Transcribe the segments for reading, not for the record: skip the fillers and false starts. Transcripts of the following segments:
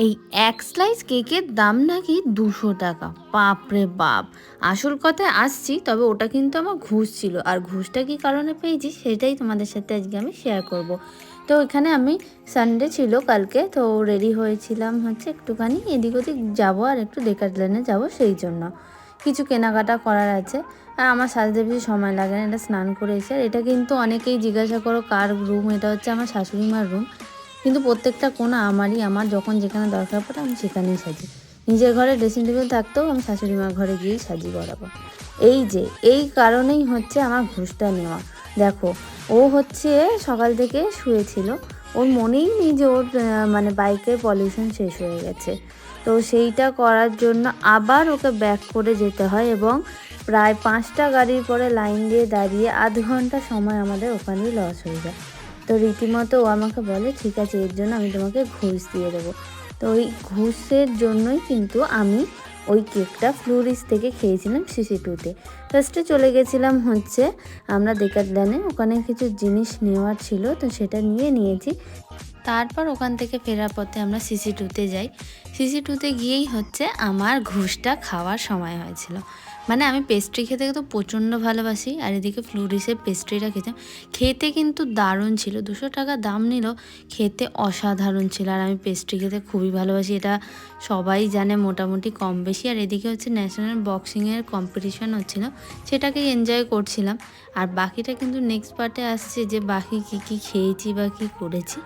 এই এক স্লাইস কেকের দাম নাকি 200 টাকা। বাপরে বাপ! আসল কথায় আসছি, তবে ওটা কিন্তু আমার ঘুষ ছিল। আর ঘুষটা কী কারণে পেয়েছি সেটাই তোমাদের সাথে আজকে আমি শেয়ার করব। তো এখানে আমি সানডে ছিল কালকে, তো রেডি হয়েছিলাম হচ্ছে একটুখানি এদিক ওদিক যাবো আর একটু ডেকাথলনে যাব, সেই জন্য কিছু কেনাকাটা করার আছে। আর আমার সাজতে বেশি সময় লাগে না, এটা স্নান করে এসে। আর এটা কিন্তু অনেকেই জিজ্ঞাসা করো কার রুম, এটা হচ্ছে আমার শাশুড়ি মার রুম। কিন্তু প্রত্যেকটা কোণা আমারই, আমার যখন যেখানে দরকার পড়ে আমি সেখানেই সাজি। নিজের ঘরে ড্রেসিং টেবিল থাকতেও আমি শাশুড়ি মার ঘরে গিয়েই সাজি বরাবর। এই কারণেই হচ্ছে আমার ঘুষটা নেওয়া। দেখো, ও হচ্ছে সকাল থেকে শুয়েছিল, ওর মনেই নেই যে ওর মানে বাইকের পলিউশন শেষ হয়ে গেছে। তো সেইটা করার জন্য আবার ওকে ব্যাক করে যেতে হয়, এবং প্রায় 5টা গাড়ির পরে লাইন দিয়ে দাঁড়িয়ে আধ ঘন্টা সময় আমাদের ওখানেই লস হয়ে যায়। তো রীতিমতো ও আমাকে বলে ঠিক আছে, এর জন্য আমি তোমাকে ঘুষ দিয়ে দেবো। তো ওই ঘুষের জন্যই কিন্তু আমি ওই কেকটা ফ্লোরিস থেকে খেয়েছিলাম সিসি2-তে। ফার্স্টে চলে গেছিলাম হচ্ছে আমরা ডেকাথলনে, ওখানে কিছু জিনিস নেওয়ার ছিল, তো সেটা নিয়েছি। তারপর ওখান থেকে ফেরার পথে আমরা সিসি2-তে যাই। সিসি2-তে গিয়েই হচ্ছে আমার ঘুষটা খাওয়ার সময় হয়েছিল। মানে আমি পেস্ট্রি খেতে তো প্রচণ্ড ভালোবাসি, আর এদিকে ফ্লোরিসের পেস্ট্রিটা খেতে কিন্তু দারুণ ছিল। 200 টাকা দাম নিল, খেতে অসাধারণ ছিল। আর আমি পেস্ট্রি খেতে খুবই ভালোবাসি, এটা সবাই জানে মোটামুটি কম বেশি। আর এদিকে হচ্ছে ন্যাশনাল বক্সিংয়ের কম্পিটিশন হচ্ছিল, সেটাকেই এনজয় করছিলাম। আর বাকিটা কিন্তু নেক্সট পার্টে আসছে, যে বাকি কী খেয়েছি বা কী করেছি।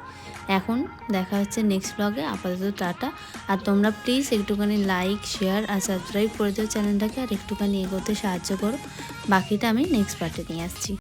এখন দেখা হচ্ছে নেক্সট ব্লগে। আপাতত টাটা। আর তোমরা প্লিজ একটুখানি লাইক, শেয়ার আর সাবস্ক্রাইব করে দিও চ্যানেলটাকে, আর একটুখানি এগোতে সাহায্য করো। বাকিটা আমি নেক্সট পার্টে নিয়ে আসছি।